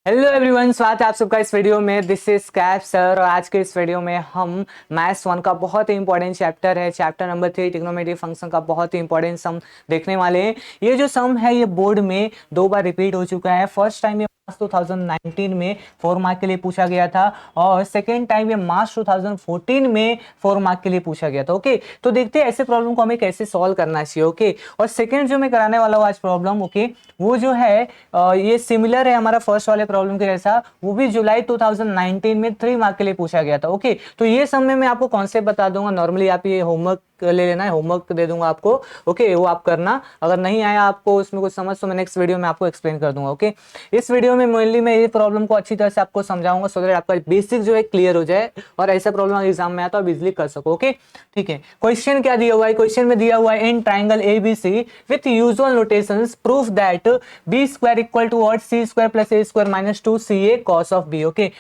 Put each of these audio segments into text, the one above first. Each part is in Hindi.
हेलो एवरीवन, स्वागत है आप सबका इस वीडियो में। दिस इज कैप सर और आज के इस वीडियो में हम मैथ्स 1 का बहुत ही इंपॉर्टेंट चैप्टर है, चैप्टर नंबर 3 ट्रिग्नोमेट्री फंक्शन का बहुत ही इंपॉर्टेंट सम देखने वाले हैं। ये जो सम है ये बोर्ड में 2 बार रिपीट हो चुका है। फर्स्ट टाइम ये मार्च 2019 में 4 मार्क के लिए पूछा गया था और सेकेंड टाइम ये मार्च 2014 में 4 मार्क के लिए पूछा गया था। ओके, तो देखते हैं ऐसे प्रॉब्लम को हमें कैसे सॉल्व करना चाहिए। ओके, और सेकेंड जो मैं कराने वाला हूँ आज प्रॉब्लम, ओके, वो जो है ये सिमिलर है हमारा फर्स्ट वाले प्रॉब्लम के जैसा। वो भी जुलाई 2019 में 3 मार्क के लिए पूछा गया था। ओके, तो ये सब में मैं आपको कॉन्सेप्ट बता दूंगा। नॉर्मली आप ये होमवर्क ले लेना है, होमवर्क दे दूंगा आपको। ओके, वो आप करना। अगर नहीं आया आपको उसमें कुछ समझ तो मैं नेक्स्ट वीडियो में आपको एक्सप्लेन कर दूंगा। ओके, इस वीडियो में मेनली मैं ये प्रॉब्लम को अच्छी तरह से आपको समझाऊंगा सो दैट आपका बेसिक जो है क्लियर हो जाए और ऐसा प्रॉब्लम एग्जाम में आया तो आप इजिली कर सको। ओके, ठीक है। क्वेश्चन क्या दिया हुआ है? क्वेश्चन में दिया हुआ है in triangle ABC with usual notations prove that B square equal to what C square plus A square minus 2 C A cos of B. Okay,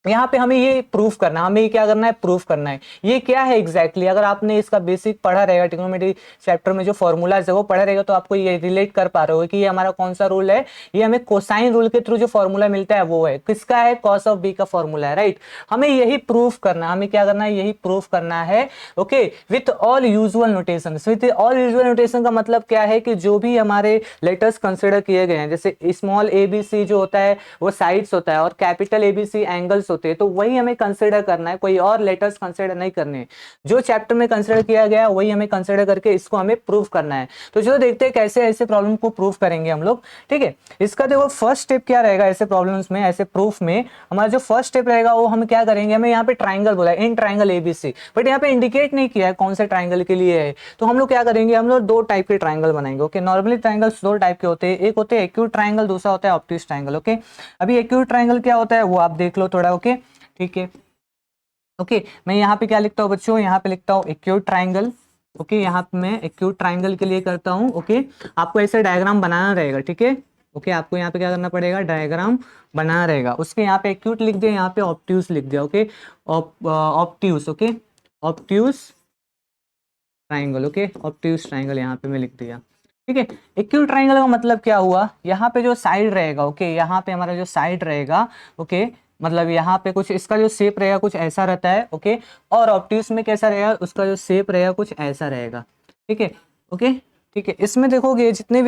यहाँ पे हमें ये प्रूफ करना है। हमें ये क्या करना है? प्रूफ करना है। ये क्या है एग्जैक्टली अगर आपने इसका बेसिक पढ़ा रहेगा, ट्रिग्नोमेट्री चैप्टर में जो फॉर्मूलाज है वो पढ़ा रहेगा तो आपको ये रिलेट कर पा रहे हो कि ये हमारा कौन सा रूल है। ये हमें कोसाइन रूल के थ्रू जो फॉर्मूला मिलता है वो है किसका है? कॉस ऑफ बी का फॉर्मूला है, राइट। हमें यही प्रूफ करना है। हमें क्या करना है? यही प्रूफ करना है। Okay, with all usual notation. With all usual notation का मतलब क्या है कि जो भी हमारे लेटर्स कंसिडर किए गए हैं, जैसे स्मॉल ए बी सी जो होता है वो साइड्स होता है और capital A B C angles होते हैं, तो वही हमें कंसीडर करना है। कोई और लेटर्स कंसीडर नहीं करने। जो चैप्टर में कंसीडर किया गया वही हमें कंसीडर करके इसको हमें प्रूफ करना है। तो चलो देखते हैं कैसे ऐसे प्रॉब्लम को प्रूफ करेंगे हम लोग। ठीक है, इसका देखो फर्स्ट स्टेप क्या रहेगा ऐसे प्रॉब्लम्स में, ऐसे प्रूफ में हमारा जो फर्स्ट स्टेप रहेगा वो हम क्या करेंगे। हमें यहाँ पे ट्राइंगल बोला है, इन ट्राइंगल एबीसी, बट यहाँ पे इंडिकेट नहीं किया है कौन से ट्राइंगल के लिए है। तो हम लोग क्या करेंगे? हम लोग 2 टाइप के ट्राइंगल बनाएंगे। ओके, नॉर्मली ट्राइंगल्स 2 टाइप के होते हैं। एक होते हैं एक्यूट ट्राइंगल, दूसरा होता है ऑब्ट्यूज ट्राइंगल। ओके, अभी एक्यूट ट्राइंगल क्या होता है वो आप देख लो थोड़ा। ओके, ठीक है। ओके, मैं यहाँ पे क्या लिखता हूँ बच्चों? यहाँ पे लिखता हूँ एक्यूट ट्राइंगल। ओके, यहाँ पे मैं एक्यूट ट्राइंगल के लिए करता हूँ। ओके, आपको ऐसे डायग्राम बनाना रहेगा। ठीक है, ओके, आपको यहाँ पे क्या करना पड़ेगा? डायग्राम बनाना रहेगा। उसके यहाँ पे एक्यूट लिख दिया, यहाँ पे ऑब्ट्यूज लिख दिया। Okay, obtuse. Okay, obtuse triangle. Okay, obtuse triangle यहाँ पे मैं लिख दिया। ठीक है, एक्यूट ट्राइंगल का मतलब क्या हुआ? यहाँ पे जो साइड रहेगा, ओके, यहाँ पे हमारा जो साइड रहेगा, ओके, मतलब यहाँ पे कुछ इसका जो शेप रहेगा कुछ ऐसा रहता है। ओके, और ऑब्ट्यूज में कैसा रहेगा? उसका जो शेप रहेगा कुछ ऐसा रहेगा। ठीक है, ओके, ठीक है। इसमें देखोगे जितने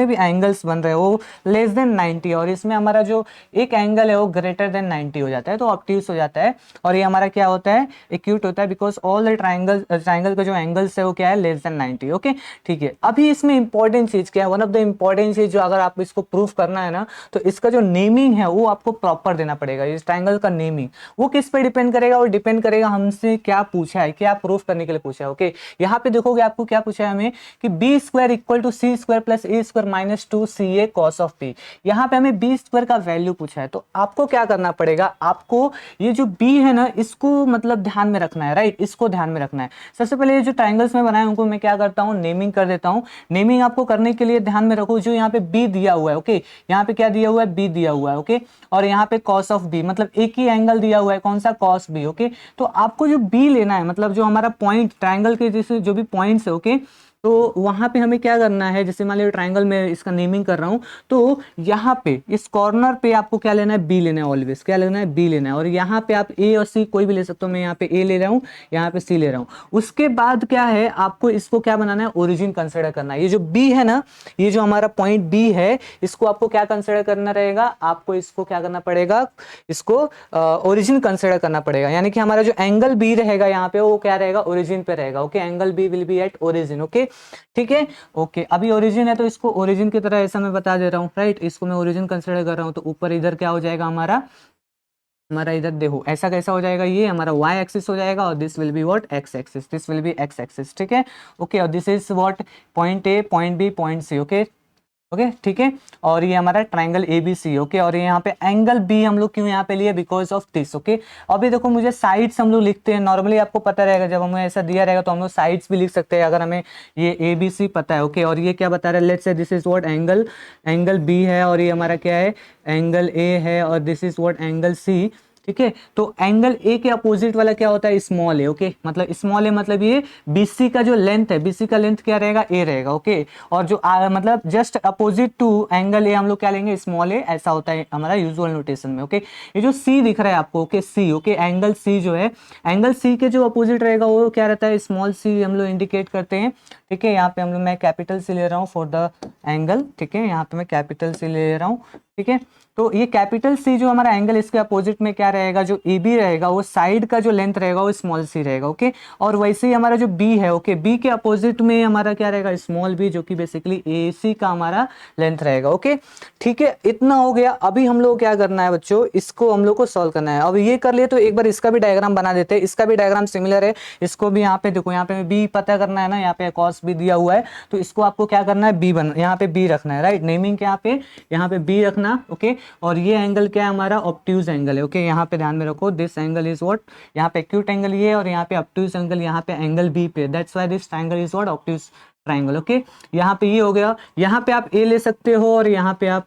भी एंगल्स बन रहे हैं वो लेस देन 90 और इसमें हमारा जो एक एंगल है वो ग्रेटर देन 90 हो जाता है तो ऑब्ट्यूज हो जाता है। और ये हमारा क्या होता है? एक्यूट होता है, बिकॉज ऑल द ट्राइंगल का जो एंगल्स है वो क्या है? Less than 90। ओके, ठीक है। अभी इसमें इंपॉर्टेंट चीज क्या है? वन ऑफ द इंपॉर्टेंट चीज जो अगर आप इसको प्रूफ करना है ना तो इसका जो नेमिंग है वो आपको प्रॉपर देना पड़ेगा। इस ट्राइंगल का नेमिंग वो किस पे डिपेंड करेगा? वो डिपेंड करेगा हमसे क्या पूछा है, क्या प्रूफ करने के लिए पूछा है। ओके, यहाँ पे देखोगे आपको क्या पूछा है हमें कि B square equal to C square plus A square minus 2 C A cos of B. यहाँ पे हमें बी स्क्वायर का वैल्यू पूछा है तो आपको क्या करना पड़ेगा? आपको ये जो बी है ना इसको मतलब ध्यान में रखना है, राइट, इसको ध्यान में रखना है। सबसे पहले ये जो ट्राइंगल्स में बनाए उनको मैं क्या करता हूँ? नेमिंग कर देता हूँ। नेमिंग आपको करने के लिए ध्यान में रखो जो यहाँ पे बी दिया हुआ है। ओके, यहाँ पे क्या दिया हुआ है? बी दिया हुआ है। ओके, और यहाँ पे कॉस ऑफ बी मतलब एक ही एंगल दिया हुआ है, कौन सा? Cos b. ओके, तो आपको जो बी लेना है मतलब जो हमारा पॉइंट ट्राइंगल के जैसे जो भी पॉइंट्स है, ओके, तो वहां पे हमें क्या करना है? जैसे मान लीजिए ट्राइंगल में इसका नेमिंग कर रहा हूं तो यहाँ पे इस कॉर्नर पे आपको क्या लेना है? बी लेना है। ऑलवेज क्या लेना है? बी लेना है। और यहाँ पे आप ए और सी कोई भी ले सकते हो। मैं यहाँ पे ए ले रहा हूँ, यहाँ पे सी ले रहा हूँ। उसके बाद क्या है? आपको इसको क्या बनाना है? ओरिजिन कंसिडर करना है। ये जो बी है ना, ये जो हमारा पॉइंट बी है इसको आपको क्या कंसिडर करना रहेगा? आपको इसको क्या करना पड़ेगा? इसको ओरिजिन कंसिडर करना पड़ेगा। यानी कि हमारा जो एंगल बी रहेगा यहाँ पे वो क्या रहेगा? ओरिजिन पे रहेगा। Okay, angle B will be at origin. Okay, ठीक है। ओके, अभी ओरिजिन है तो इसको ओरिजिन की तरह ऐसा मैं बता दे रहा हूँ, राइट। इसको मैं ओरिजिन कंसिडर कर रहा हूँ तो ऊपर इधर क्या हो जाएगा? हमारा हमारा इधर देखो ऐसा कैसा हो जाएगा? ये हमारा y एक्सिस हो जाएगा और this will be what? x axis. This will be x axis. ठीक है, ओके, और this is what? Point A, point B, point C. Okay, okay, ठीक है। और ये हमारा ट्राइंगल एबीसी। ओके, और ये यहाँ पे एंगल बी हम लोग क्यों यहाँ पे लिए? Because of this. ओके, अभी देखो मुझे साइड्स हम लोग लिखते हैं। नॉर्मली आपको पता रहेगा जब हमें ऐसा दिया रहेगा तो हम लोग साइड्स भी लिख सकते हैं अगर हमें ये एबीसी पता है। ओके, और ये क्या बता रहा है? Let's say this is what? Angle B है और ये हमारा क्या है? एंगल ए है और this is what? Angle C. ठीक है। तो एंगल ए के अपोजिट वाला क्या होता है, स्मॉल ए, ओके, मतलब स्मॉल ए मतलब ये बीसी का जो लेंथ है, बीसी का लेंथ क्या रहेगा, ए रहेगा, ओके। और जो मतलब just opposite to angle A हम लोग क्या लेंगे, स्मॉल ए, ऐसा होता है हमारा यूजुअल नोटेशन में, ओके। ये जो सी दिख रहा है आपको, ओके, सी, ओके, एंगल सी जो है, एंगल सी के जो अपोजिट रहेगा वो क्या रहता है, स्मॉल सी हम लोग इंडिकेट करते हैं, ठीक है। यहाँ पे हम लोग, मैं कैपिटल सी ले रहा हूँ फॉर द एंगल, ठीक है, यहाँ पे मैं कैपिटल सी ले रहा हूँ, ठीक है। तो ये कैपिटल सी जो हमारा एंगल, इसके अपोजिट में क्या रहेगा, जो ए बी रहेगा वो साइड का जो लेंथ रहेगा वो स्मॉल सी रहेगा, ओके। और वैसे ही हमारा जो बी है, ओके, बी के अपोजिट में हमारा क्या रहेगा, स्मॉल बी, जो कि बेसिकली ए सी का हमारा लेंथ रहेगा, ओके। ठीक है, इतना हो गया। अभी हम लोग क्या करना है बच्चों, इसको हम लोग को सॉल्व करना है। अब ये कर लिए तो एक बार इसका भी डायग्राम बना देते हैं। इसका भी डायग्राम सिमिलर है, इसको भी यहाँ पे देखो, यहाँ पे बी पता करना है ना, यहाँ पे कॉस भी दिया हुआ है, तो इसको आपको क्या करना है, बी बन, यहाँ पे बी रखना है, राइट, नेमिंग के यहाँ पे बी रखना, ओके। और ये एंगल क्या है हमारा, ऑब्ट्यूज एंगल है, ओके। यहाँ पे ध्यान में रखो, दिस एंगल इज व्हाट, यहाँ पे एक्यूट एंगल ये है, और यहाँ पे ऑब्ट्यूज एंगल यहाँ पे एंगल बी पे, that's why this triangle is what, obtuse triangle, okay. यहाँ पे ये हो गया, यहाँ पे आप ए ले सकते हो और यहाँ पे आप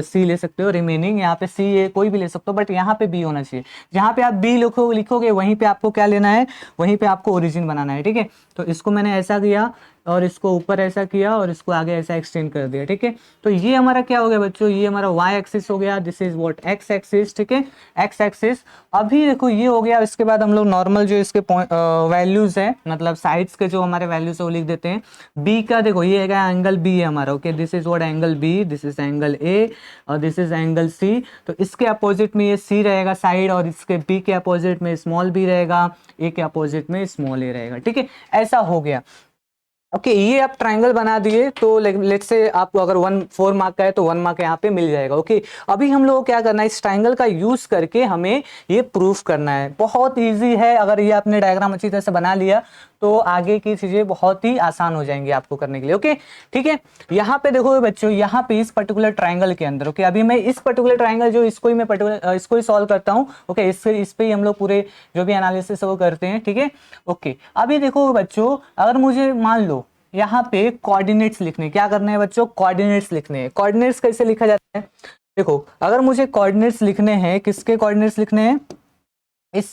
सी ले सकते हो, रिमेनिंग यहाँ पे सी ए कोई भी ले सकते हो, बट यहाँ पे बी होना चाहिए। जहाँ पे आप बी लिखोगे वहीं पे आपको क्या लेना है, वहीं पे आपको ओरिजिन बनाना है, ठीक है। तो इसको मैंने ऐसा किया और इसको ऊपर ऐसा किया और इसको आगे ऐसा एक्सटेंड कर दिया, ठीक है। तो ये हमारा क्या हो गया बच्चों, ये हमारा वाई एक्सिस हो गया, this is what, x axis, ठीक है, एक्स एक्सिस। अभी देखो ये हो गया, इसके बाद हम लोग नॉर्मल जो इसके वैल्यूज है, मतलब साइड्स के जो हमारे वैल्यूज है वो लिख देते हैं। बी का देखो, ये है एंगल बी है हमारा, okay, this is what angle B, this is angle A और दिस इज एंगल सी। तो इसके अपोजिट में ये सी रहेगा साइड, और इसके बी के अपोजिट में स्मॉल बी रहेगा, ए के अपोजिट में स्मॉल ए रहेगा, ठीक है। ऐसा हो गया, ओके। ये आप ट्रायंगल बना दिए, तो लेट्स से आपको अगर 4 मार्क का है तो 1 मार्क यहाँ पे मिल जाएगा, ओके। अभी हम लोग क्या करना है, इस ट्रायंगल का यूज करके हमें ये प्रूफ करना है। बहुत इजी है, अगर ये आपने डायग्राम अच्छी तरह से बना लिया तो आगे की चीजें बहुत ही आसान हो जाएंगी आपको करने के लिए, ओके, ठीक है। यहाँ पे देखो बच्चों, यहाँ पे इस पर्टिकुलर ट्रायंगल के अंदर, ओके, अभी मैं इस पर्टिकुलर ट्रायंगल जो इसको ही मैं पर्टिकुलर इसको ही सॉल्व करता हूँ, ओके। इस पे ही हम लोग पूरे जो भी एनालिसिस है वो करते हैं, ठीक है, ओके। अभी देखो बच्चों, अगर मुझे मान लो यहाँ पे कोऑर्डिनेट्स लिखने, क्या करना है बच्चों, कोऑर्डिनेट्स लिखने हैं। कोऑर्डिनेट्स कैसे लिखा जाता है, देखो, अगर मुझे कोऑर्डिनेट्स लिखने हैं, किसके कोऑर्डिनेट्स लिखने हैं, इस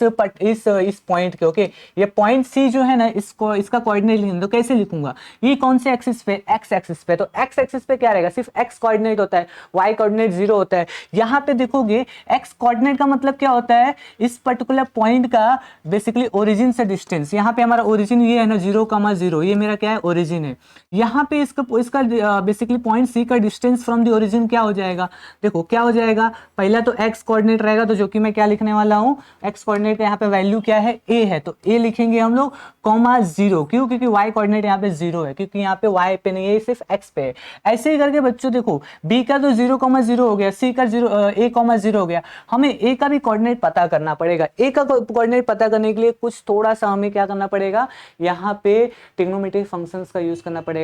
पॉइंट के, ओके। ये पॉइंट सी जो है ना, इसको इसका कोऑर्डिनेट लिखना, तो कैसे लिखूंगा, ये कौन से एक्सिस पे, एक्स एक्सिस पे। तो एक्स एक्सिस पे क्या रहेगा, सिर्फ एक्स कोऑर्डिनेट होता है, वाई कोऑर्डिनेट 0 होता है। यहाँ पे देखोगे एक्स कोऑर्डिनेट का मतलब क्या होता है, इस पर्टिकुलर पॉइंट का बेसिकली ओरिजिन से डिस्टेंस। यहाँ पे हमारा ओरिजिन ये है ना, 0,0, ये मेरा क्या है, ओरिजिन है। यहाँ पे इसका बेसिकली पॉइंट सी का डिस्टेंस फ्रॉम द ओरिजिन क्या हो जाएगा, देखो क्या हो जाएगा, पहला तो एक्स कोऑर्डिनेट रहेगा, तो जो कि मैं क्या लिखने वाला हूँ, एक्स कोऑर्डिनेट यहाँ पे वैल्यू क्या है, ए है, तो ए लिखेंगे हम लोग, कॉमा 0, क्यों, क्योंकि वाई कोऑर्डिनेट यहाँ पे 0 है, क्योंकि यहाँ पे वाई पे नहीं है, सिर्फ एक्स पे है। ऐसे ही करके बच्चों देखो, बी का तो 0,0 हो गया, सी का 0 हो गया। हमें ए का भी कोऑर्डिनेट पता करना पड़ेगा। ए का कोऑर्डिनेट पता करने के लिए कुछ थोड़ा सा हमें क्या करना पड़ेगा, यहाँ पे ट्रिग्नोमेट्रिक फंक्शंस का यूज करना पड़ेगा,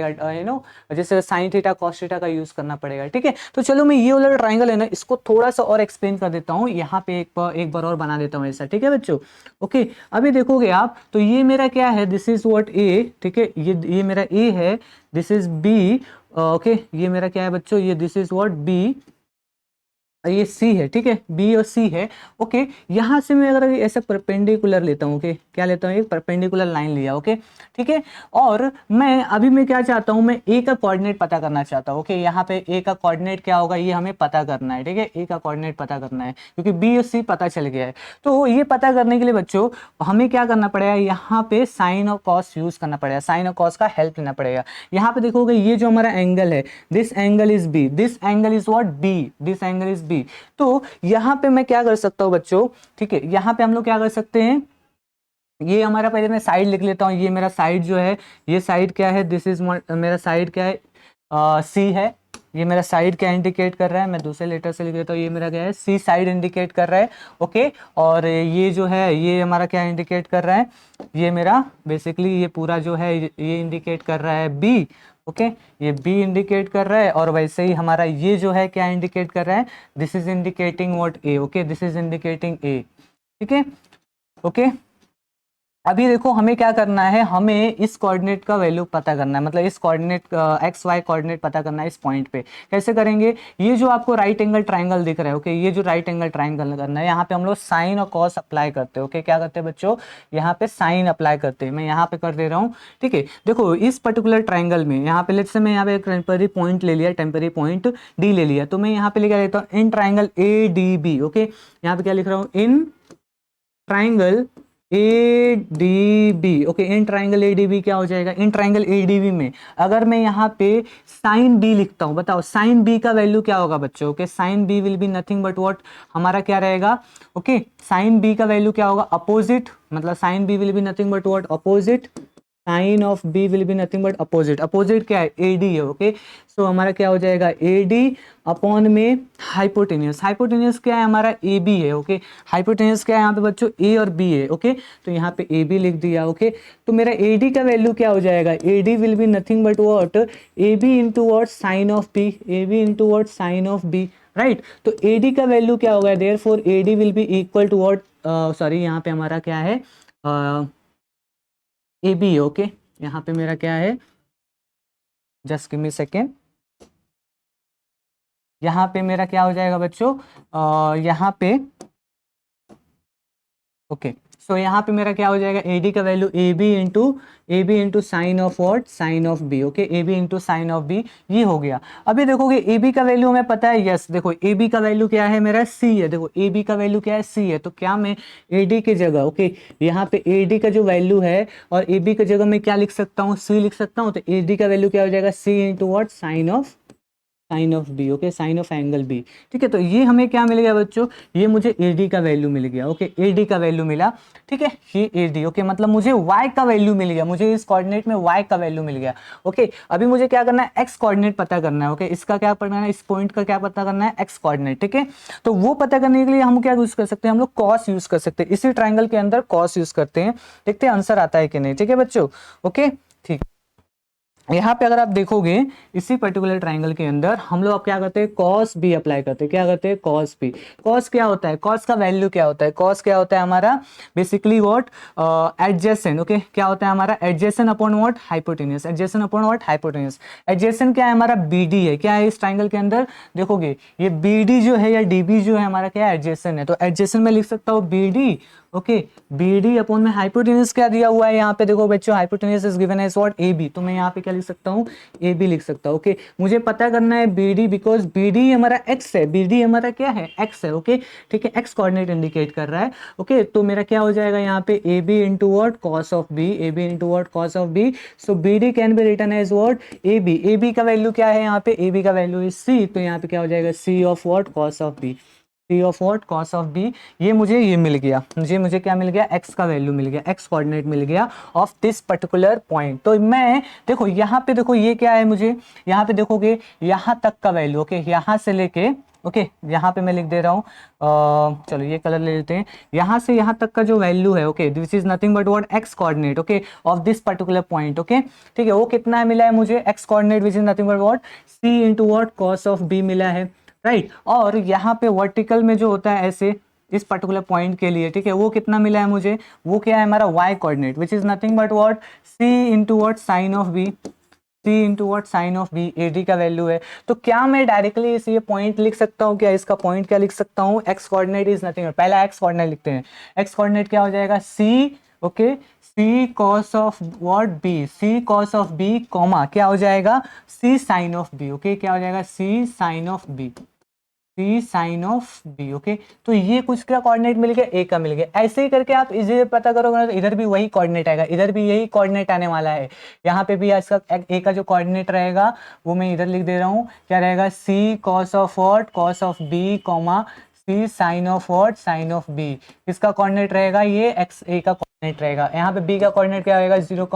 जैसे साइन थीटा कॉस थीटा का यूज करना पड़ेगा, ठीक है। तो चलो मैं ये वाला ट्रायंगल है ना, इसको थोड़ा सा और एक्सप्लेन कर देता हूँ, यहाँ पे एक बार और बना देता हूँ ऐसा, ठीक है बच्चों, ओके। अभी देखोगे आप, तो ये मेरा क्या है, दिस इज व्हाट ए, ठीक है, ये मेरा ए है, दिस इज बी, ओके। ये मेरा क्या है बच्चों, ये दिस इज व्हाट बी, ये सी है, ठीक है, बी और सी है, ओके। यहां से मैं अगर ऐसे परपेंडिकुलर लेता हूँ, ओके, क्या लेता हूँ, एक परपेंडिकुलर लाइन लिया, ओके, ठीक है। और मैं क्या चाहता हूँ, मैं ए का कोऑर्डिनेट पता करना चाहता हूँ, ओके। यहाँ पे ए का कोऑर्डिनेट क्या होगा, ये हमें पता करना है, ठीक है, ए का कोऑर्डिनेट पता करना है, क्योंकि बी और सी पता चल गया है। तो ये पता करने के लिए बच्चों हमें क्या करना पड़ेगा, यहाँ पे साइन और कॉस यूज करना पड़ेगा, साइन और कॉस का हेल्प लेना पड़ेगा। यहाँ पे देखोगे ये जो हमारा एंगल है, this angle is B, this angle is what, B, this angle is B. तो यहां पे मैं क्या कर सकता हूं बच्चों, ठीक है, यहां पे हम लोग क्या कर सकते हैं, ये हमारा, पहले मैं साइड लिख लेता हूं, ये मेरा साइड जो है, ये साइड क्या है, दिस इज मेरा साइड क्या है, सी है। ये मेरा साइड क्या इंडिकेट कर रहा है, मैं दूसरे लेटर से लिख देता हूँ, ये मेरा क्या है, सी साइड इंडिकेट कर रहा है, ओके। और ये जो है, ये हमारा क्या इंडिकेट कर रहा है, ये मेरा बेसिकली ये पूरा जो है ये इंडिकेट कर रहा है बी, ओके, ये बी इंडिकेट कर रहा है। और वैसे ही हमारा ये जो है क्या इंडिकेट कर रहा है, this is indicating what, A, okay, this is indicating a, ठीक है, ओके। अभी देखो हमें क्या करना है, हमें इस कोऑर्डिनेट का वैल्यू पता करना है, मतलब इस कोऑर्डिनेट एक्स वाई कोऑर्डिनेट पता करना है इस पॉइंट पे। कैसे करेंगे, ये जो आपको राइट एंगल ट्राइंगल दिख रहा है, ओके, ये जो राइट एंगल ट्राइंगल करना है, यहाँ पे हम लोग साइन और कॉस अप्लाई करते हैं। ओके, क्या करते हैं बच्चों, यहाँ पे साइन अप्लाई करते हैं। मैं यहाँ पे कर दे रहा हूँ, ठीक है। देखो इस पर्टिकुलर ट्राइंगल में यहाँ पे लेट्स से मैं यहाँ पे एक टेम्पररी पॉइंट ले लिया, टेम्पररी पॉइंट डी ले लिया, तो मैं यहाँ पे लिखा लेता हूँ in triangle A D B. Okay, यहाँ पे क्या लिख रहा हूँ, in triangle A D B. Okay, in triangle A D B क्या हो जाएगा, in triangle A D B में अगर मैं यहाँ पे साइन बी लिखता हूँ, बताओ साइन बी का वैल्यू क्या होगा बच्चों। Okay, sine B will be nothing but what, हमारा क्या रहेगा, ओके, साइन बी का वैल्यू क्या होगा, अपोजिट, मतलब sine B will be nothing but what, opposite, sine of B will be nothing but opposite. Opposite क्या है, ए डी है। ओके, सो हमारा क्या हो जाएगा, ए डी अपॉन में हाइपोटेनियस। हाइपोटेनियस क्या है, हमारा ए बी है। ओके, हाइपोटेनियस क्या है यहाँ पे बच्चों, ए और बी है। ओके, तो यहाँ पे ए बी लिख दिया। ओके, तो मेरा ए डी का वैल्यू क्या हो जाएगा, A D will be nothing but what, A B into what sine of B, A B into what sine of B, right. तो ए डी का वैल्यू क्या होगा, therefore A D will be equal to what, sorry यहाँ पे हमारा क्या है, ए बी है। ओके, यहाँ पे मेरा क्या है, जस्ट गिव मी सेकेंड, यहाँ पे मेरा क्या हो जाएगा बच्चों, यहाँ पे, ओके, सो यहाँ पे मेरा क्या हो जाएगा, ए डी का value A B into sine of what, sine of B. Okay, A B into sine of B, ये हो गया। अभी देखोगे ए बी का वैल्यू हमें पता है, यस, देखो ए बी का वैल्यू क्या है, मेरा सी है। देखो ए बी का वैल्यू क्या है, सी है, तो क्या मैं ए डी की जगह, ओके, यहाँ पे ए डी का जो वैल्यू है और ए बी की जगह मैं क्या लिख सकता हूँ, सी लिख सकता हूँ। तो ए डी का वैल्यू क्या हो जाएगा, C into what, sine of B. Okay, sine of angle B, ठीक है। तो ये हमें क्या मिल गया बच्चों, ये मुझे ए डी का वैल्यू मिल गया। ओके, ए डी का वैल्यू मिला, ठीक है, ये ए डी। ओके, मतलब मुझे वाई का वैल्यू मिल गया, मुझे इस कोऑर्डिनेट में वाई का वैल्यू मिल गया। ओके, अभी मुझे क्या करना है, एक्स कोऑर्डिनेट पता करना है। ओके, इसका क्या पता करना है, इस पॉइंट का क्या पता करना है, एक्स कोऑर्डिनेट, ठीक है। तो वो पता करने के लिए हम क्या यूज कर सकते हैं, हम लोग कॉस यूज कर सकते हैं। इसी ट्राइंगल के अंदर कॉस यूज करते हैं, देखते हैं आंसर आता है कि नहीं, ठीक है बच्चों। ओके, ठीक, यहाँ पे अगर आप देखोगे इसी पर्टिकुलर ट्राइंगल के अंदर हम लोग अब क्या करते हैं, कॉस बी अप्लाई करते हैं। क्या करते हैं, कॉस बी। कॉस क्या होता है, कॉस का वैल्यू क्या होता है, कॉस क्या होता है हमारा, बेसिकली व्हाट, एडजेसेंट। ओके, क्या होता है हमारा, adjacent upon what, hypotenuse, adjacent upon what, hypotenuse. Adjacent क्या है हमारा, बी डी है। क्या है इस ट्राइंगल के अंदर, देखोगे ये बी डी जो है या डी बी जो है हमारा क्या है, एडजेसेंट है। तो एडजेसेंट में लिख सकता हूँ B D, okay, B D upon में हाइपोटेनियस क्या दिया हुआ है यहाँ पे, देखो बच्चों hypotenuse is given as what, A B. तो मैं यहाँ पे क्या लिख सकता हूँ, ए बी लिख सकता हूँ। ओके, मुझे पता करना है B D, because B D हमारा एक्स है, बी डी हमारा क्या है, एक्स है। ओके, ठीक है, एक्स कोऑर्डिनेट इंडिकेट कर रहा है। ओके, तो मेरा क्या हो जाएगा यहाँ पे, A B into what, cos of B, A B into what, cos of B. So B D can be written as what, A B. A B का वैल्यू क्या है यहाँ पे, ए बी का वैल्यू इज सी, तो यहाँ पे क्या हो जाएगा, C of what, cos of B, C of what, cos of B. ये मिल गया, मुझे क्या मिल गया, एक्स का वैल्यू मिल गया, एक्स कोऑर्डिनेट मिल गया ऑफ दिस पर्टिकुलर पॉइंट। तो मैं देखो यहाँ पे देखो ये क्या है, मुझे यहाँ पे देखोगे यहाँ तक का वैल्यू। ओके, यहाँ से लेके, ओके, यहाँ पे मैं लिख दे रहा हूँ, चलो ये कलर ले लेते हैं, यहाँ से यहाँ तक का जो वैल्यू है, okay, this is nothing but what, x coordinate. Okay, of this particular point. Okay, ठीक है, वो कितना है मिला है मुझे, x coordinate which is nothing but what, C into what, cos of B मिला है, राइट। और यहाँ पे वर्टिकल में जो होता है ऐसे इस पर्टिकुलर पॉइंट के लिए, ठीक है, वो कितना मिला है मुझे, वो क्या है हमारा y coordinate which is nothing but what, C into what, sine of B, C into what, sine of B, A D का वैल्यू है। तो क्या मैं डायरेक्टली इस ये पॉइंट लिख सकता हूँ, क्या इसका पॉइंट क्या लिख सकता हूँ, एक्स कोऑर्डिनेट इज नथिंग, पहला एक्स कोऑर्डिनेट लिखते हैं, एक्स कोऑर्डिनेट क्या हो जाएगा, c, okay, c cos of what b, c cos of b, comma क्या हो जाएगा, c sine of B. Okay, क्या हो जाएगा, c sine of B, c sine of B. Okay, तो ये कुछ का कोऑर्डिनेट मिल गया, ए का मिल गया। ऐसे ही करके आप इजी पता करोगे ना, तो इधर भी वही कोऑर्डिनेट आएगा, इधर भी यही कोऑर्डिनेट आने वाला है। यहाँ पे भी इसका ए का जो कोऑर्डिनेट रहेगा वो मैं इधर लिख दे रहा हूँ, क्या रहेगा, c cos of what, cos of b, comma c sine of what, sine of b. इसका कोऑर्डिनेट रहेगा ये एक्स, ए का कोऑर्डिनेट रहेगा। यहाँ पे बी का कोऑर्डिनेट क्या रहेगा, 0,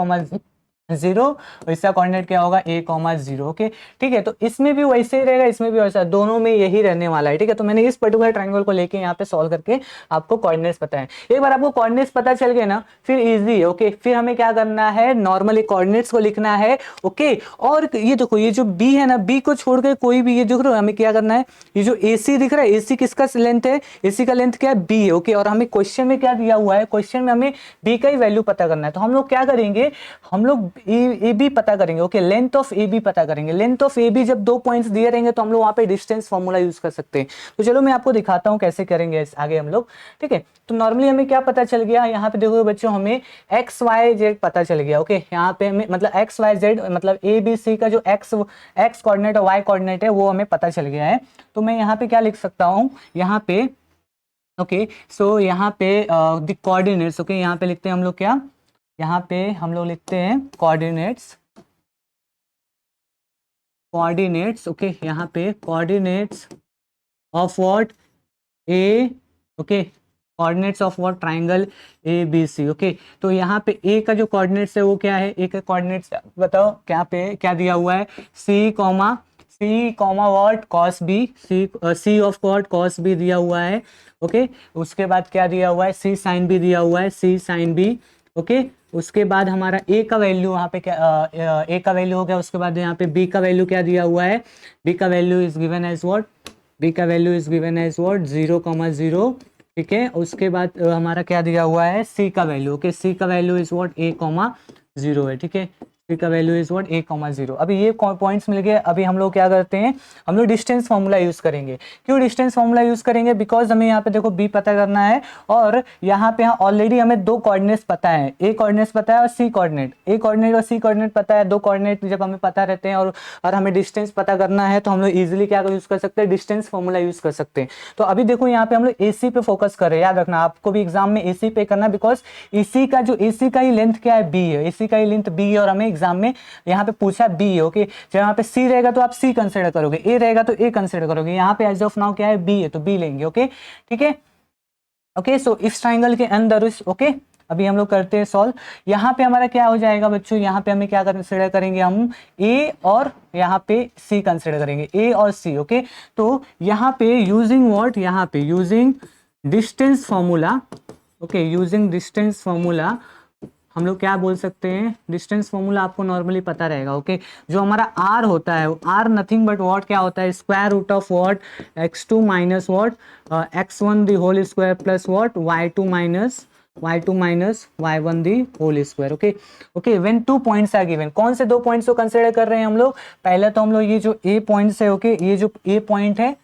जीरो, और इसका कोऑर्डिनेट क्या होगा a,0। ओके, ठीक है। तो इसमें भी वैसे ही रहेगा, इसमें भी वैसा, दोनों में यही रहने वाला है, ठीक है। तो मैंने इस पर्टिकुलर ट्रायंगल को लेके यहाँ पे सॉल्व करके आपको कोऑर्डिनेट्स पता है। एक बार आपको कोऑर्डिनेट्स पता चल गए ना, फिर इजी है। ओके, फिर हमें क्या करना है, नॉर्मली कोऑर्डिनेट्स को लिखना है। ओके, और ये देखो, ये जो बी है ना, बी को छोड़ के कोई भी, ये देख रहे हो, हमें क्या करना है, ये जो AC दिख रहा है, AC किसका लेंथ है, AC का लेंथ क्या है, बी है। ओके, और हमें क्वेश्चन में क्या दिया हुआ है, क्वेश्चन में हमें बी का ही वैल्यू पता करना है। तो हम लोग क्या करेंगे, हम लोग ए बी पता करेंगे। Okay, length of A B पता करेंगे। लेंथ ऑफ ए बी जब 2 पॉइंट्स दिए रहेंगे तो हम लोग वहां पे डिस्टेंस फॉर्मूला यूज कर सकते हैं। तो चलो मैं आपको दिखाता हूं कैसे करेंगे आगे हम लोग, ठीक है। तो नॉर्मली हमें क्या पता चल गया, यहाँ पे देखो बच्चों, हमें एक्स वाई जेड पता चल गया। ओके, यहाँ पे हमें मतलब एक्स वाई जेड मतलब ए बी सी का जो एक्स कोऑर्डिनेट और वाई कोऑर्डिनेट है वो हमें पता चल गया है। तो मैं यहाँ पे क्या लिख सकता हूँ, यहाँ पे ओके, सो यहाँ पे द कोऑर्डिनेट्स। ओके, यहाँ पे लिखते हैं हम लोग क्या, यहाँ पे हम लोग लिखते हैं कोऑर्डिनेट्स, ओके, यहाँ पे coordinates of what A, okay, coordinates of what triangle A B C. Okay, तो यहाँ पे ए का जो कोऑर्डिनेट्स है वो क्या है, ए का कोऑर्डिनेट्स बताओ, क्या पे क्या दिया हुआ है, c comma what cos b, C of what cos b दिया हुआ है। ओके, उसके बाद क्या दिया हुआ है, सी साइन बी दिया हुआ है, सी साइन बी। ओके, उसके बाद हमारा ए का वैल्यू यहाँ पे क्या, ए का वैल्यू हो गया। उसके बाद यहाँ पे बी का वैल्यू क्या दिया हुआ है, बी का value is given as what, b का value is given as what 0,0। ठीक है, उसके बाद हमारा क्या दिया हुआ है, सी का वैल्यू। ओके, सी का वैल्यू इज व्हाट a,0 है। ठीक है, सी का वैल्यू इज व्हाट a,0। अभी ये पॉइंट्स मिल गए। अभी हम लोग क्या करते हैं, हम लोग डिस्टेंस फॉर्मूला यूज करेंगे। क्यों डिस्टेंस फॉर्मूला यूज करेंगे, बिकॉज हमें यहाँ पे देखो बी पता करना है, और यहाँ पे ऑलरेडी हमें 2 कोऑर्डिनेट्स पता है, ए कोऑर्डिनेट्स पता है और सी कोऑर्डिनेट, ए कोऑर्डिनेट और सी कोऑर्डिनेट पता है। 2 कोऑर्डिनेट जब हमें पता रहते हैं और हमें डिस्टेंस पता करना है, तो हम लोग इजिली क्या यूज कर सकते हैं, डिस्टेंस फॉर्मूला यूज कर सकते हैं। तो अभी देखो यहाँ पे हम लोग AC पे फोकस कर रहे हैं। याद रखना, आपको भी एग्जाम में AC पे करना, बिकॉज AC का ही लेंथ क्या है, B है। AC का ही लेंथ B है, और हमें एग्जाम में यहाँ पे पूछा B है। ओके, जब यहाँ पे C रहेगा तो आप C कंसिडर करोगे, A रहेगा तो A कंसिडर करोगे। यहाँ पे एज ऑफ नाउ क्या है, B है, तो B लेंगे। ओके, ठीक है। ओके, सो इस ट्राइंगल के अंदर उस, ओके, अभी हम लोग करते हैं सॉल्व। यहाँ पे हमारा क्या हो जाएगा बच्चों, यहाँ पे हमें क्या कंसिडर करेंगे, हम A और यहाँ पे C कंसिडर करेंगे, A और C। ओके, तो यहाँ पे यूजिंग व्हाट, यहाँ पे using distance formula. Okay, using distance formula हम लोग क्या बोल सकते हैं, डिस्टेंस फॉर्मूला आपको नॉर्मली पता रहेगा। ओके, जो हमारा r होता है, r नथिंग बट व्हाट क्या होता है, square root of what x2 minus what x1 the whole square plus what y2 minus y1 the whole square. Okay, okay, when 2 points are given, कौन से 2 पॉइंट्स को कंसिडर कर रहे हैं हम लोग, पहले तो हम लोग ये जो a पॉइंट्स है, ओके, ये जो a पॉइंट है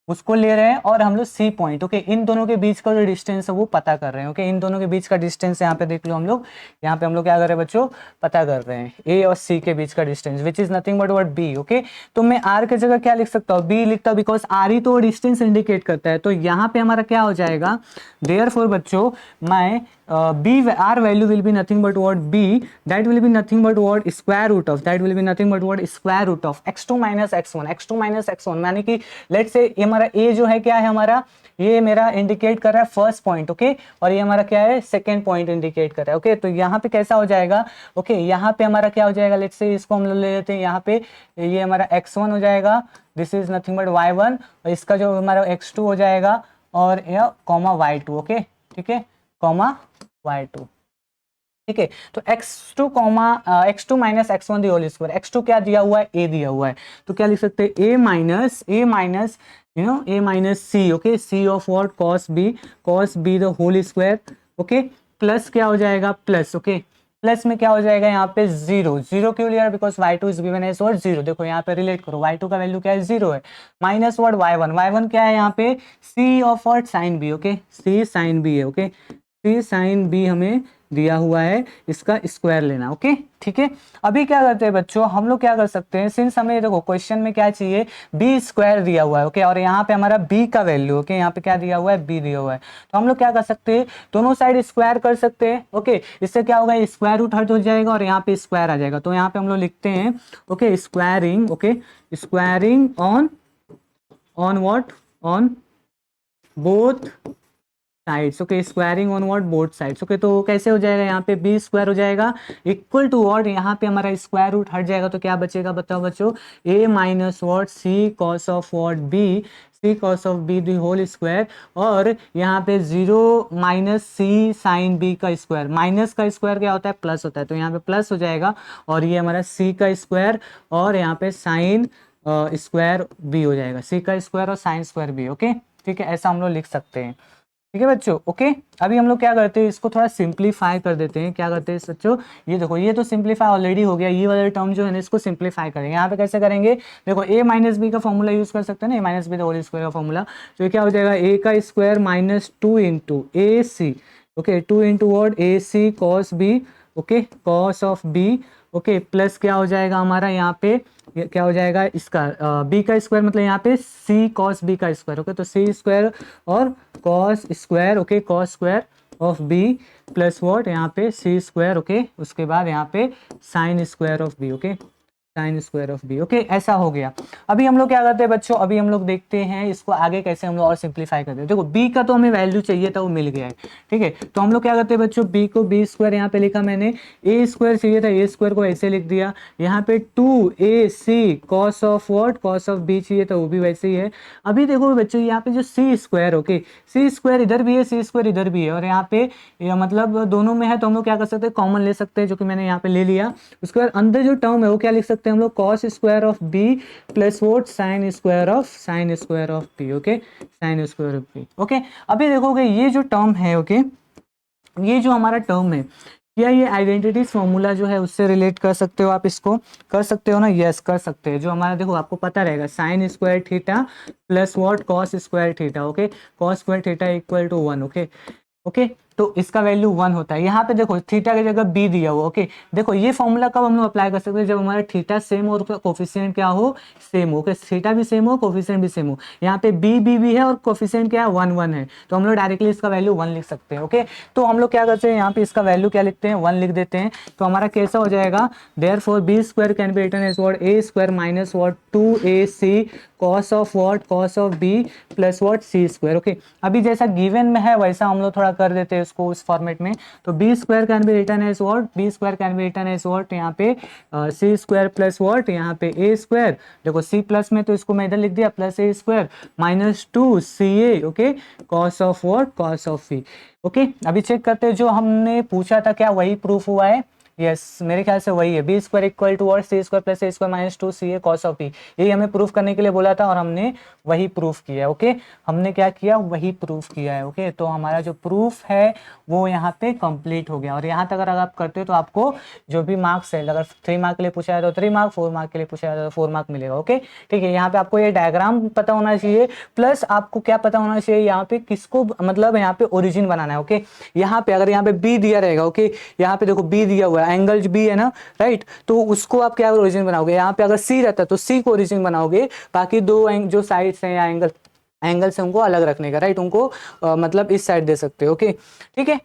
उसको ले रहे हैं, और हम लोग सी पॉइंट, ओके, इन दोनों के बीच का जो डिस्टेंस है वो पता कर रहे हैं। ओके, इन दोनों के बीच का डिस्टेंस यहाँ पे देख लो, हम लोग यहाँ पे हम लोग क्या कर रहे हैं बच्चों, पता कर रहे हैं ए और सी के बीच का distance, which is nothing but what B. Okay, तो मैं आर की जगह क्या लिख सकता हूँ, बी लिखता हूँ, बिकॉज आर ही तो डिस्टेंस इंडिकेट करता है। तो यहाँ पे हमारा क्या हो जाएगा, देयरफॉर बच्चों मैं b r value will be nothing but what b, that will be nothing but what square root of, that will be nothing but what square root of x2 minus x1 माने कि लेट्स से ये हमारा a जो है क्या है, हमारा ये मेरा इंडिकेट कर रहा है फर्स्ट पॉइंट। ओके, और ये हमारा क्या है, सेकंड पॉइंट इंडिकेट कर रहा है। ओके, तो यहाँ पे कैसा हो जाएगा, ओके, यहाँ पे हमारा क्या हो जाएगा, लेट्स से इसको हम लोग ले लेते हैं, यहाँ पे ये हमारा x1 हो जाएगा, this is nothing but y1, और इसका जो हमारा x2 हो जाएगा, और यह कॉमा y2। ओके, ठीक है, कॉमा y2। ठीक है, तो x2 comma x2 minus x1 the whole square, x2 क्या दिया हुआ है, a दिया हुआ है, तो क्या लिख सकते हैं, a minus a minus c। Okay, c of what, cos b the whole square. Okay, plus क्या हो जाएगा, प्लस, ओके, प्लस में क्या हो जाएगा, यहाँ पे 0 क्यों लिया, because y2 is given as what 0। देखो यहाँ पे रिलेट करो, y2 का वैल्यू क्या है, 0 है, माइनस व्हाट y1 क्या है, यहाँ पे c of what sine b। Okay, c sine b है। ओके, सी साइन बी हमें दिया हुआ है, इसका स्क्वायर लेना। ओके, ठीक है। अभी क्या करते हैं बच्चों, हम लोग क्या कर सकते हैं, सिंस हमें देखो क्वेश्चन में क्या चाहिए, बी स्क्वायर दिया हुआ है। ओके, और यहाँ पे हमारा बी का वैल्यू, ओके, यहाँ पे क्या दिया हुआ है, बी दिया हुआ है, तो हम लोग क्या कर सकते हैं, दोनों साइड स्क्वायर कर सकते हैं। ओके, इससे क्या होगा, स्क्वायर रूट हट हो जाएगा और यहाँ पे स्क्वायर आ जाएगा। तो यहाँ पे हम लोग लिखते हैं, okay, squaring, okay, squaring on what, on both sides, okay, squaring on what, both sides, okay. तो कैसे हो जाएगा, यहाँ पे बी स्क्वायर हो जाएगा इक्वल टू व्हाट, यहाँ पे हमारा स्क्वायर रूट हट जाएगा तो क्या बचेगा बताओ बच्चों, a minus what, c cos of what b, c cos of b the whole square, और यहाँ पे zero minus c sine B का स्क्वायर, माइनस का स्क्वायर क्या होता है, प्लस होता है, तो यहाँ पे प्लस हो जाएगा, और ये हमारा सी का स्क्वायर, और यहाँ पे साइन स्क्वायर बी हो जाएगा, सी का स्क्वायर और साइन स्क्वायर बी, ओके, ठीक है, ऐसा हम लोग लिख सकते हैं, ठीक है बच्चों, ओके। अभी हम लोग क्या करते हैं, इसको थोड़ा सिंप्लीफाई कर देते हैं, क्या करते हैं बच्चों, ये देखो ये तो सिंप्लीफाई ऑलरेडी हो गया, ये वाला टर्म जो है ना इसको सिंप्लीफाई करेंगे, यहाँ पे कैसे करेंगे, देखो a माइनस बी का फॉर्मूला यूज कर सकते हैं ना, a minus b the whole square का फॉर्मूला, तो ये क्या हो जाएगा, a का square minus 2 into a c, okay, 2 into what, a c cos b, okay, cos of B, okay, plus क्या हो जाएगा हमारा यहाँ पे, ये क्या हो जाएगा इसका b का स्क्वायर, मतलब यहाँ पे c कॉस b का स्क्वायर, ओके, तो c स्क्वायर और cos square, okay, cos square of b plus what यहाँ पे c स्क्वायर, ओके, उसके बाद यहाँ पे sine square of b, okay, sine square of B, okay, ऐसा हो गया। अभी हम लोग क्या करते हैं बच्चों, अभी हम लोग देखते हैं इसको आगे कैसे हम लोग और सिंप्लीफाई करते हैं। देखो बी का तो हमें वैल्यू चाहिए था, वो मिल गया है, ठीक है, तो हम लोग क्या करते हैं बच्चों, बी को बी स्क्वायर यहाँ पे लिखा मैंने, ए स्क्वायर चाहिए था, ए स्क्वायर को ऐसे लिख दिया, यहाँ पे 2ac cos of what, cos of B चाहिए था, वो भी वैसे ही है। अभी देखो बच्चों यहाँ पे जो सी स्क्वायर, ओके, सी स्क्वायर इधर भी है, सी स्क्वायर इधर भी है, और यहाँ पे मतलब दोनों में है, तो हम लोग क्या कर सकते हैं, कॉमन ले सकते हैं, जो कि मैंने यहाँ पे ले लिया। उसके बाद अंदर जो टर्म है वो क्या लिख सकते हैं हम लोग, cos square of B plus what sine square of B, okay, sine square of B, okay. अभी देखोगे ये जो टर्म है, ओके, ये जो हमारा टर्म है, क्या ये आइडेंटिटी फॉर्मूला जो है उससे रिलेट कर सकते हो आप, इसको कर सकते हो ना, यस कर सकते हैं। जो हमारा देखो आपको पता रहेगा, sine square theta plus what, cos square theta, okay, cos square theta equal to 1, okay, okay, तो इसका वैल्यू 1 होता है। यहाँ पे देखो थीटा की जगह बी दिया हुआ, ओके, देखो ये फॉर्मूला कब हम लोग अप्लाई कर सकते हैं, जब हमारा थीटा सेम हो और कोफिशिएंट क्या हो, सेम हो, ओके, थीटा भी सेम हो, कोफिशिएंट भी सेम हो। यहाँ पे बी बी भी है और कोफिशिएंट क्या है, 1 1 है, तो हम लोग डायरेक्टली इसका वैल्यू 1 लिख सकते हैं, ओके। तो हम लोग क्या करते हैं, यहाँ पे इसका वैल्यू क्या लिखते हैं, 1 लिख देते हैं, तो हमारा कैसा हो जाएगा, therefore B square can be written as what, A square minus what 2ac cos of what, cos of B plus what, C square, okay. अभी जैसा गिवन में है वैसा हम लोग थोड़ा कर देते हैं इसको उस फॉर्मेट में, तो B square can be written as what, B square can be written as what, यहाँ पे सी स्क्वायर प्लस व्हाट, यहाँ पे ए स्क्वायर, देखो सी प्लस में तो इसको मैं इधर लिख दिया plus A square minus 2ca, okay, cos of what, cos of B, okay. अभी चेक करते हैं जो हमने पूछा था क्या वही प्रूफ हुआ है, यस मेरे ख्याल से वही है, बी स्क्वायर इक्वल टू और c square plus A square minus 2ca cos of b, यही हमें प्रूफ करने के लिए बोला था और हमने वही प्रूफ किया है, ओके, हमने क्या किया, वही प्रूफ किया है, ओके। तो हमारा जो प्रूफ है वो यहाँ पे कंप्लीट हो गया, और यहाँ तक अगर आप करते हो तो आपको जो भी मार्क्स है, अगर 3 मार्क के लिए पूछा है तो 3 मार्क, 4 मार्क के लिए पूछा है तो 4 मार्क मिलेगा, ओके, ठीक है। यहाँ पे आपको ये डायग्राम पता होना चाहिए, प्लस आपको क्या पता होना चाहिए, यहाँ पे किसको मतलब यहाँ पे ओरिजिन बनाना है, ओके। यहाँ पे अगर यहाँ पे बी दिया रहेगा, ओके, यहाँ पे देखो बी दिया हुआ है, एंगल बी है ना, राइट, तो उसको आप क्या ओरिजिन बनाओगे, यहाँ पे अगर सी रहता तो सी को ओरिजिन बनाओगे, बाकी दो जो साइड्स हैं या एंगल से उनको अलग रखने का, राइट, उनको मतलब इस साइड दे सकते हो, ओके, ठीक है।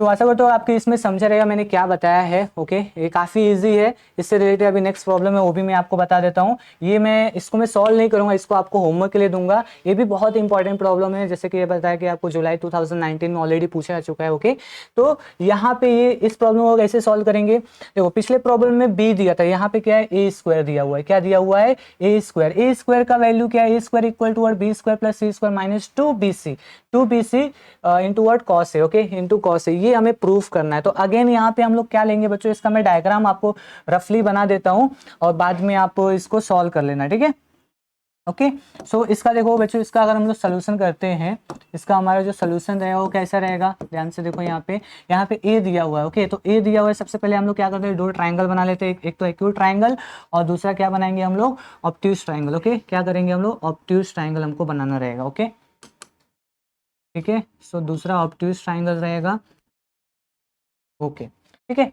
तो आशा करता हूँ आपके इसमें समझा रहेगा मैंने क्या बताया है, ओके, ये काफ़ी इजी है। इससे रिलेटेड अभी नेक्स्ट प्रॉब्लम है वो भी मैं आपको बता देता हूँ, ये मैं इसको मैं सॉल्व नहीं करूँगा, इसको आपको होमवर्क के लिए दूंगा, ये भी बहुत इंपॉर्टेंट प्रॉब्लम है, जैसे कि ये बताया कि आपको जुलाई 2019 में ऑलरेडी पूछा जा चुका है, ओके। तो यहाँ पे ये इस प्रॉब्लम को कैसे सॉल्व करेंगे, देखो पिछले प्रॉब्लम में बी दिया था, यहाँ पे क्या है, ए स्क्वायर दिया हुआ है, क्या दिया हुआ है, ए स्क्वायर का वैल्यू क्या है, a square equal to b square plus c square minus 2bc into what, cos है, ओके, इंटू कॉस है, ये हमें प्रूफ करना है। तो अगेन यहाँ पे हम लोग क्या लेंगे बच्चों, इसका मैं डायग्राम आपको रफली बना देता हूँ और बाद में आप इसको सॉल्व कर लेना, ठीक है, ओके। सो इसका देखो बच्चों, इसका अगर हम लोग सोल्यूशन करते हैं, इसका हमारा जो सोल्यूशन रहेगा वो कैसा रहेगा, ध्यान से देखो, यहाँ पे ए दिया हुआ है, ओके, तो ए दिया हुआ है, सबसे पहले हम लोग क्या करते हैं, दो ट्राइंगल बना लेते हैं, एक तो एक्यूट ट्राइंगल और दूसरा क्या बनाएंगे हम लोग, ऑब्ट्यूज ट्राइंगल, ओके, क्या करेंगे हम लोग, ऑब्ट्यूज ट्राइंगल हमको बनाना रहेगा, ओके, ठीक है। सो दूसरा ऑब्ट्यूज ट्राइंगल रहेगा, ओके, ठीक है,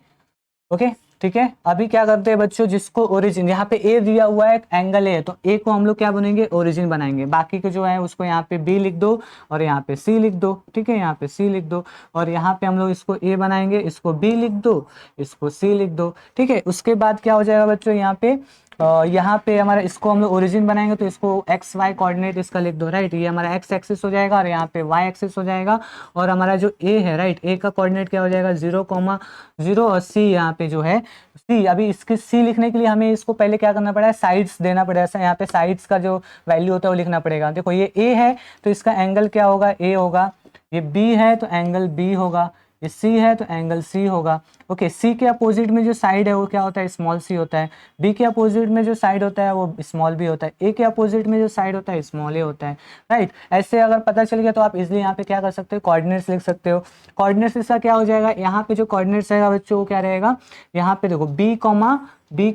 ओके, ठीक है। अभी क्या करते हैं बच्चों, जिसको ओरिजिन, यहाँ पे ए दिया हुआ है, एंगल ए, तो ए को हम लोग क्या बनेंगे, ओरिजिन बनाएंगे, बाकी के जो है उसको यहाँ पे बी लिख दो और यहाँ पे सी लिख दो, ठीक है, यहाँ पे सी लिख दो, और यहाँ पे हम लोग इसको ए बनाएंगे, इसको बी लिख दो, इसको सी लिख दो, ठीक है। उसके बाद क्या हो जाएगा बच्चों, यहाँ पे यहाँ पे हमारा इसको हम लोग ओरिजिन बनाएंगे तो इसको एक्स वाई कोऑर्डिनेट इसका लिख दो, राइट। ये हमारा एक्स एक्सिस हो जाएगा और यहाँ पे वाई एक्सिस हो जाएगा। और हमारा जो ए है, राइट, ए का कोऑर्डिनेट क्या हो जाएगा 0,0 और सी यहाँ पे जो है सी। अभी इसके सी लिखने के लिए हमें इसको पहले क्या करना पड़ेगा, साइड्स देना पड़ेगा। यहाँ पे साइड्स का जो वैल्यू होता है वो लिखना पड़ेगा। देखो ये ए है तो इसका एंगल क्या होगा, ए होगा। ये बी है तो एंगल बी होगा। ये सी है तो एंगल सी होगा। ओके, सी के अपोजिट में जो साइड है वो क्या होता है, स्मॉल सी होता है। बी के अपोजिट में जो साइड होता है वो स्मॉल बी होता है। ए के अपोजिट में जो साइड होता है स्मॉल ए होता है, राइट। ऐसे अगर पता चल गया तो आप इजिली यहाँ पे क्या कर सकते हो, कोऑर्डिनेट्स लिख सकते हो। कोऑर्डिनेट्स इसका क्या हो जाएगा, यहाँ पे जो कोऑर्डिनेट्स रहेगा बच्चों वो क्या रहेगा, यहाँ पे देखो बी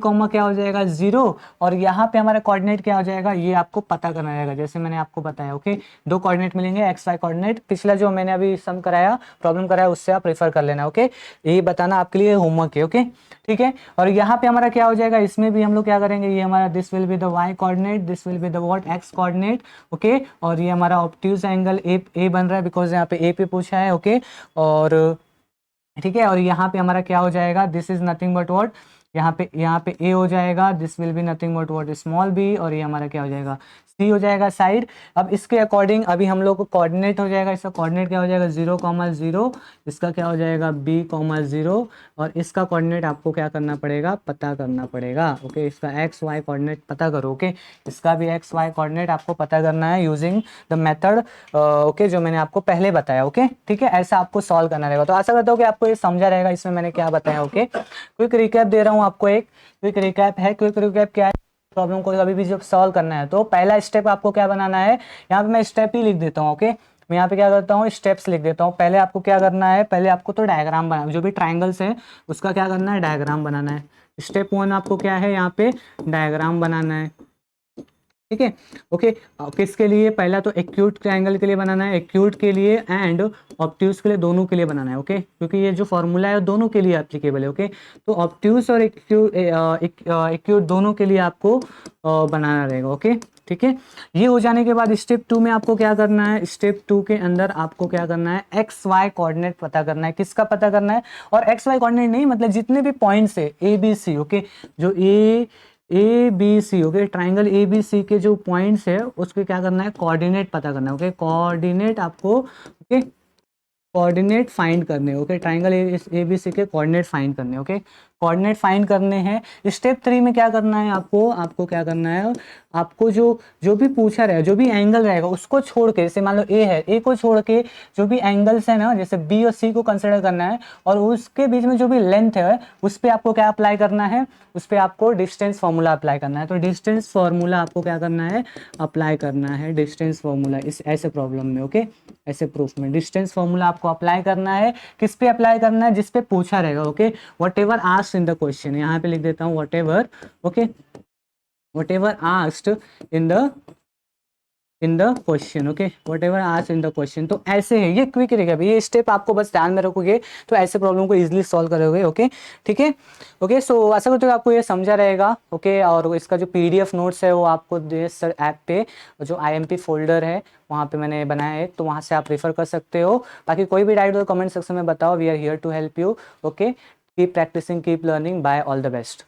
कॉमा क्या हो जाएगा 0 और यहाँ पे हमारा कोऑर्डिनेट क्या हो जाएगा, ये आपको पता करना रहेगा जैसे मैंने आपको बताया। ओके, दो कोऑर्डिनेट मिलेंगे, एक्स वाई कोऑर्डिनेट। पिछला जो मैंने अभी सम कराया, प्रॉब्लम कराया, उससे आप रेफर कर लेना। ओके, यही बताना आपके लिए होमवर्क है। ओके, ठीक है। और यहाँ पे हमारा क्या हो जाएगा, इसमें भी हम लोग क्या करेंगे, ये हमारा this will be the y coordinate, this will be the what x coordinate. Okay, और ये हमारा ऑब्ट्यूज एंगल ए बन रहा है बिकॉज यहाँ पे ए पे पूछा है। ओके, और ठीक है। और यहाँ पे हमारा क्या हो जाएगा, this is nothing but what, यहाँ पे ए हो जाएगा, this will be nothing but what small B, और ये हमारा क्या हो जाएगा सी हो जाएगा साइड। अब इसके अकॉर्डिंग अभी हम लोग को कोऑर्डिनेट हो जाएगा, इसका कोऑर्डिनेट क्या हो जाएगा 0,0, इसका क्या हो जाएगा b,0 और इसका कोऑर्डिनेट आपको क्या करना पड़ेगा, पता करना पड़ेगा। ओके, इसका एक्स वाई कोऑर्डिनेट पता करो। ओके, इसका भी एक्स वाई कोऑर्डिनेट आपको पता करना है यूजिंग द मेथड ओके, जो मैंने आपको पहले बताया। ओके, ठीक है, ऐसा आपको सॉल्व करना रहेगा। तो आशा करता हूँ कि आपको ये समझा रहेगा इसमें मैंने क्या बताया। ओके, क्विक रिकैप दे रहा हूँ आपको, एक क्विक रिकैप है। क्विक रिकैप क्या है, प्रॉब्लम को कभी भी जब सॉल्व करना है तो पहला स्टेप आपको क्या बनाना है, यहाँ पे मैं स्टेप ही लिख देता हूँ। ओके, मैं यहाँ पे क्या करता हूँ, स्टेप्स लिख देता हूँ। पहले आपको क्या करना है, पहले आपको तो डायग्राम बनाना, जो भी ट्राइंगल्स है उसका क्या करना है, डायग्राम बनाना है। स्टेप 1 आपको क्या है, यहाँ पे डायग्राम बनाना है। ठीक है, ओके। किसके लिए, पहला तो एक्यूट ट्रायंगल के लिए बनाना है, एक्यूट के लिए एंड ऑब्ट्यूज के लिए, दोनों के लिए बनाना है। ओके, क्योंकि ये जो फॉर्मूला है दोनों के लिए एप्लीकेबल है। ओके, तो ऑब्ट्यूज और एक्यूट दोनों के लिए आपको बनाना रहेगा। ओके, ठीक है। ये हो जाने के बाद स्टेप 2 में आपको क्या करना है, स्टेप 2 के अंदर आपको क्या करना है, एक्स वाई कोऑर्डिनेट पता करना है। किसका पता करना है, और एक्स वाई कोऑर्डिनेट नहीं, मतलब जितने भी पॉइंट्स है ए बी सी। ओके, जो A B C, okay, triangle A B C के जो पॉइंट्स है उसके क्या करना है, कोऑर्डिनेट पता करना है। ओके, कोऑर्डिनेट आपको, ओके, कोऑर्डिनेट फाइंड करने। Okay, triangle A B C के कोऑर्डिनेट फाइंड करने। ओके, कोऑर्डिनेट फाइंड करने हैं। स्टेप 3 में क्या करना है, आपको क्या करना है, आपको जो भी पूछा रहेगा, जो भी एंगल रहेगा उसको छोड़ के, जैसे मान लो ए है, ए को छोड़ के जो भी एंगल्स है ना, जैसे बी और सी को कंसिडर करना है, और उसके बीच में जो भी लेंथ है उस पर आपको क्या अप्लाई करना है, उस पर आपको डिस्टेंस फॉर्मूला अप्लाई करना है। तो डिस्टेंस फॉर्मूला आपको क्या करना है, अप्लाई करना है डिस्टेंस फॉर्मूला इस ऐसे प्रॉब्लम में। ओके, ऐसे प्रूफ में डिस्टेंस फॉर्मूला आपको अप्लाई करना है। किस पे अप्लाई करना है, जिस पे पूछा रहेगा। Okay, what ever asked in the question, यहाँ पे लिख देता हूँ what ever. Okay, what ever asked in the question. Okay, what ever asked in the question. तो ऐसे है, ये क्विक रहेगा, ये स्टेप आपको बस ध्यान में रखोगे तो ऐसे प्रॉब्लम को इजीली सॉल्व करोगे। ओके, ठीक है। ओके, सो आशा करते हो आपको ये समझा रहेगा। ओके, और इसका जो पीडीएफ नोट्स है वो आपको सर ऐप पे जो आईएमपी फोल्डर है वहाँ पे मैंने बनाया है, तो वहाँ से आप रेफर कर सकते हो। बाकी कोई भी डाउट हो कमेंट सेक्शन में बताओ, we are here to help you. Okay, keep practising, keep learning, bye, all the best.